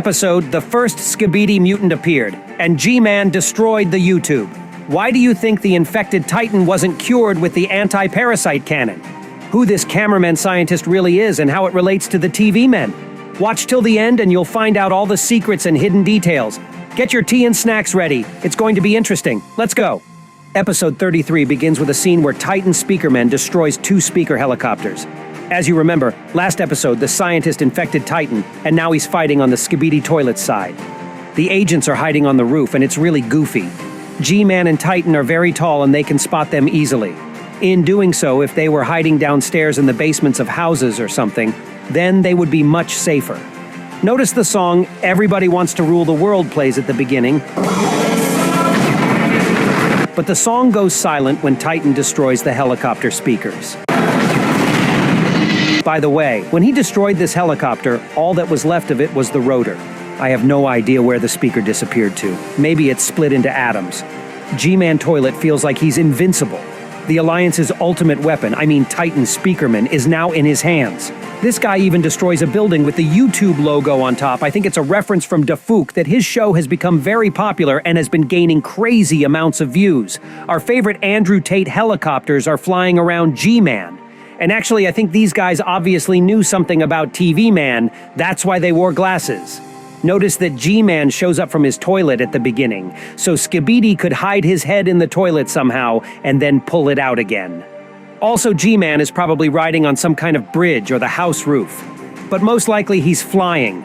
episode, the first Skibidi mutant appeared, and G-Man destroyed the YouTube. Why do you think the infected Titan wasn't cured with the anti-parasite cannon? Who this cameraman scientist really is and how it relates to the TV men? Watch till the end and you'll find out all the secrets and hidden details. Get your tea and snacks ready. It's going to be interesting. Let's go. Episode 33 begins with a scene where Titan Speakerman destroys 2 speaker helicopters. As you remember, last episode, the scientist infected Titan, and now he's fighting on the Skibidi toilet side. The agents are hiding on the roof, and it's really goofy. G-Man and Titan are very tall, and they can spot them easily. In doing so, if they were hiding downstairs in the basements of houses or something, then they would be much safer. Notice the song "Everybody Wants to Rule the World" plays at the beginning. But the song goes silent when Titan destroys the helicopter speakers. By the way, when he destroyed this helicopter, all that was left of it was the rotor. I have no idea where the speaker disappeared to. Maybe it split into atoms. G-Man Toilet feels like he's invincible. The Alliance's ultimate weapon, Titan Speakerman, is now in his hands. This guy even destroys a building with the YouTube logo on top. I think it's a reference from Dafook that his show has become very popular and has been gaining crazy amounts of views. Our favorite Andrew Tate helicopters are flying around G-Man. And actually, I think these guys obviously knew something about TV Man. That's why they wore glasses. Notice that G-Man shows up from his toilet at the beginning, so Skibidi could hide his head in the toilet somehow and then pull it out again. Also, G-Man is probably riding on some kind of bridge or the house roof. But most likely he's flying.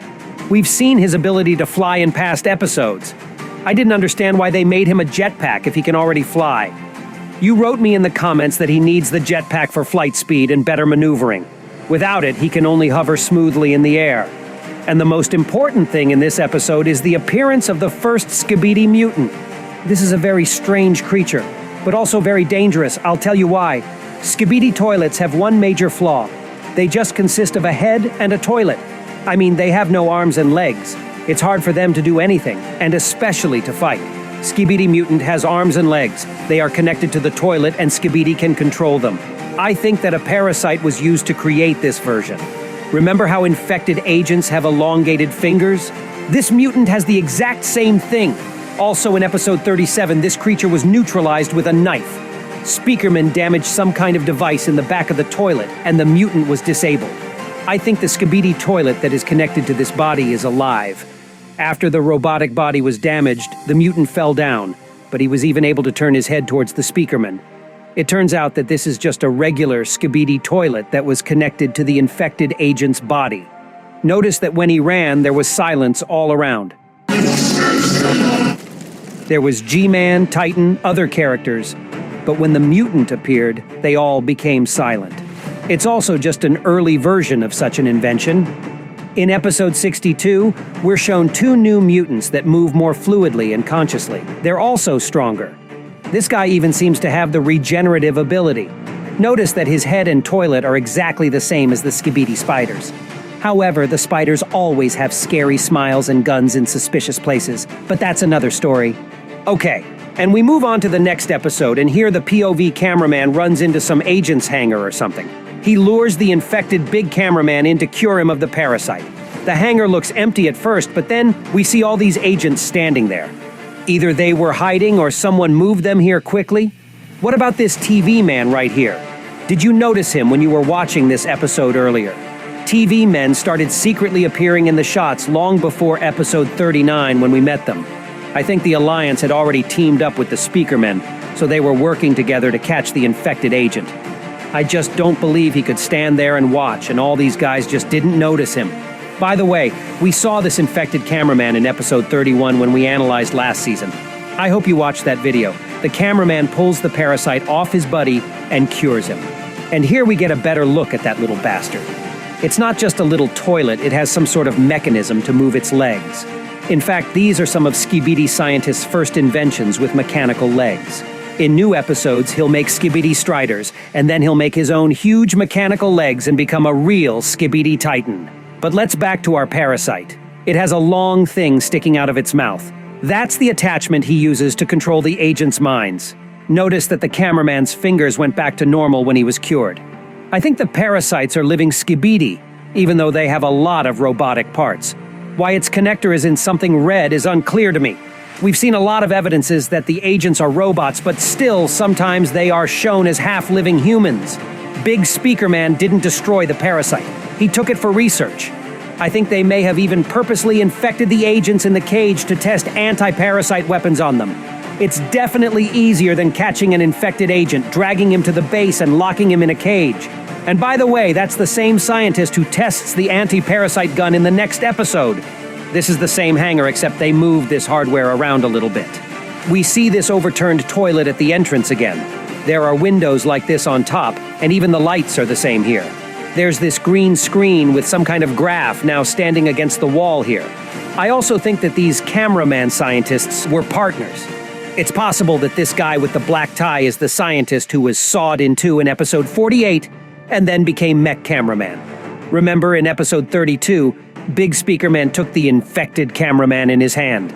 We've seen his ability to fly in past episodes. I didn't understand why they made him a jetpack if he can already fly. You wrote me in the comments that he needs the jetpack for flight speed and better maneuvering. Without it, he can only hover smoothly in the air. And the most important thing in this episode is the appearance of the first Skibidi mutant. This is a very strange creature, but also very dangerous. I'll tell you why. Skibidi toilets have one major flaw. They just consist of a head and a toilet. They have no arms and legs. It's hard for them to do anything, and especially to fight. Skibidi Mutant has arms and legs. They are connected to the toilet, and Skibidi can control them. I think that a parasite was used to create this version. Remember how infected agents have elongated fingers? This mutant has the exact same thing. Also in episode 37, this creature was neutralized with a knife. Speakerman damaged some kind of device in the back of the toilet, and the mutant was disabled. I think the Skibidi toilet that is connected to this body is alive. After the robotic body was damaged, the mutant fell down, but he was even able to turn his head towards the Speakerman. It turns out that this is just a regular Skibidi toilet that was connected to the infected agent's body. Notice that when he ran, there was silence all around. There was G-Man, Titan, other characters, but when the mutant appeared, they all became silent. It's also just an early version of such an invention. In episode 62, we're shown 2 new mutants that move more fluidly and consciously. They're also stronger. This guy even seems to have the regenerative ability. Notice that his head and toilet are exactly the same as the Skibidi spiders. However, the spiders always have scary smiles and guns in suspicious places, but that's another story. Okay, and we move on to the next episode, and here the POV cameraman runs into some agent's hangar or something. He lures the infected big cameraman in to cure him of the parasite. The hangar looks empty at first, but then we see all these agents standing there. Either they were hiding or someone moved them here quickly. What about this TV man right here? Did you notice him when you were watching this episode earlier? TV men started secretly appearing in the shots long before episode 39 when we met them. I think the Alliance had already teamed up with the Speakermen, so they were working together to catch the infected agent. I just don't believe he could stand there and watch, and all these guys just didn't notice him. By the way, we saw this infected cameraman in episode 31 when we analyzed last season. I hope you watched that video. The cameraman pulls the parasite off his buddy and cures him. And here we get a better look at that little bastard. It's not just a little toilet, it has some sort of mechanism to move its legs. In fact, these are some of Skibidi scientists' first inventions with mechanical legs. In new episodes, he'll make Skibidi Striders, and then he'll make his own huge mechanical legs and become a real Skibidi Titan. But let's back to our parasite. It has a long thing sticking out of its mouth. That's the attachment he uses to control the agent's minds. Notice that the cameraman's fingers went back to normal when he was cured. I think the parasites are living Skibidi, even though they have a lot of robotic parts. Why its connector is in something red is unclear to me. We've seen a lot of evidences that the agents are robots, but still, sometimes they are shown as half-living humans. Big Speaker Man didn't destroy the parasite. He took it for research. I think they may have even purposely infected the agents in the cage to test anti-parasite weapons on them. It's definitely easier than catching an infected agent, dragging him to the base and locking him in a cage. And by the way, that's the same scientist who tests the anti-parasite gun in the next episode. This is the same hangar, except they moved this hardware around a little bit. We see this overturned toilet at the entrance again. There are windows like this on top, and even the lights are the same here. There's this green screen with some kind of graph now standing against the wall here. I also think that these cameraman scientists were partners. It's possible that this guy with the black tie is the scientist who was sawed in two in episode 48 and then became mech cameraman. Remember, in episode 32, Big Speaker Man took the infected cameraman in his hand.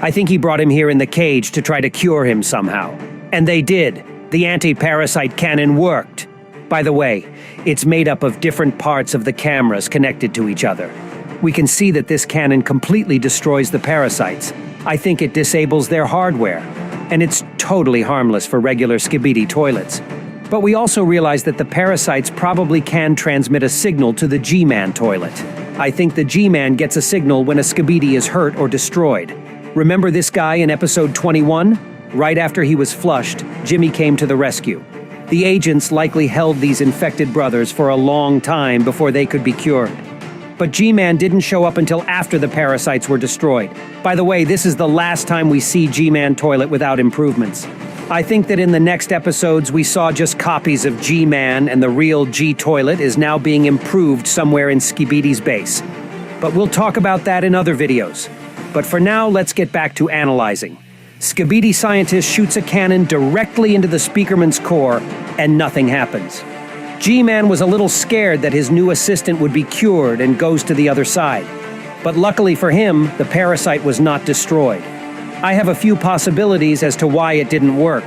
I think he brought him here in the cage to try to cure him somehow. And they did. The anti-parasite cannon worked. By the way, it's made up of different parts of the cameras connected to each other. We can see that this cannon completely destroys the parasites. I think it disables their hardware. And it's totally harmless for regular Skibidi toilets. But we also realize that the parasites probably can transmit a signal to the G-Man toilet. I think the G-Man gets a signal when a Skibidi is hurt or destroyed. Remember this guy in episode 21? Right after he was flushed, Jimmy came to the rescue. The agents likely held these infected brothers for a long time before they could be cured. But G-Man didn't show up until after the parasites were destroyed. By the way, this is the last time we see G-Man toilet without improvements. I think that in the next episodes we saw just copies of G-Man, and the real G-Toilet is now being improved somewhere in Skibidi's base. But we'll talk about that in other videos. But for now, let's get back to analyzing. Skibidi scientist shoots a cannon directly into the Speakerman's core, and nothing happens. G-Man was a little scared that his new assistant would be cured and goes to the other side. But luckily for him, the parasite was not destroyed. I have a few possibilities as to why it didn't work.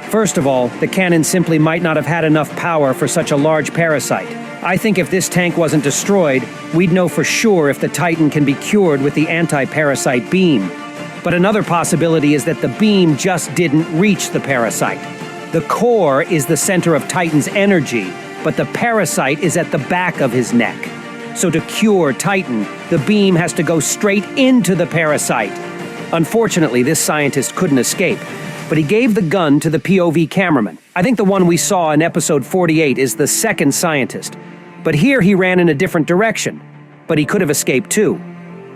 First of all, the cannon simply might not have had enough power for such a large parasite. I think if this tank wasn't destroyed, we'd know for sure if the Titan can be cured with the anti-parasite beam. But another possibility is that the beam just didn't reach the parasite. The core is the center of Titan's energy, but the parasite is at the back of his neck. So to cure Titan, the beam has to go straight into the parasite. Unfortunately, this scientist couldn't escape, but he gave the gun to the POV cameraman. I think the one we saw in episode 48 is the second scientist, but here he ran in a different direction, but he could have escaped too.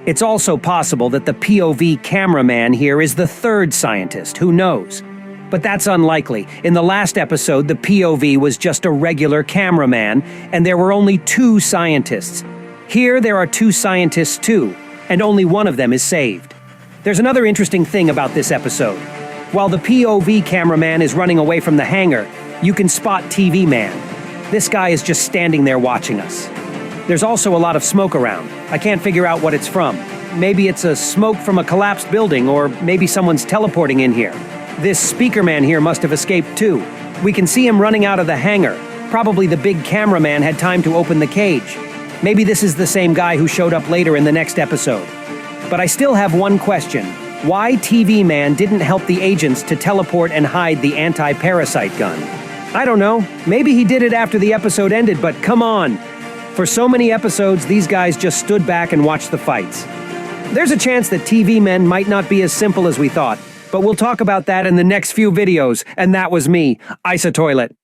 It's also possible that the POV cameraman here is the third scientist, who knows? But that's unlikely. In the last episode, the POV was just a regular cameraman, and there were only 2 scientists. Here there are 2 scientists too, and only one of them is saved. There's another interesting thing about this episode. While the POV cameraman is running away from the hangar, you can spot TV Man. This guy is just standing there watching us. There's also a lot of smoke around. I can't figure out what it's from. Maybe it's a smoke from a collapsed building, or maybe someone's teleporting in here. This Speaker Man here must have escaped too. We can see him running out of the hangar. Probably the big cameraman had time to open the cage. Maybe this is the same guy who showed up later in the next episode. But I still have one question. Why TV Man didn't help the agents to teleport and hide the anti-parasite gun? I don't know. Maybe he did it after the episode ended, but come on. For so many episodes, these guys just stood back and watched the fights. There's a chance that TV Men might not be as simple as we thought, but we'll talk about that in the next few videos, and that was me, IsaToilet.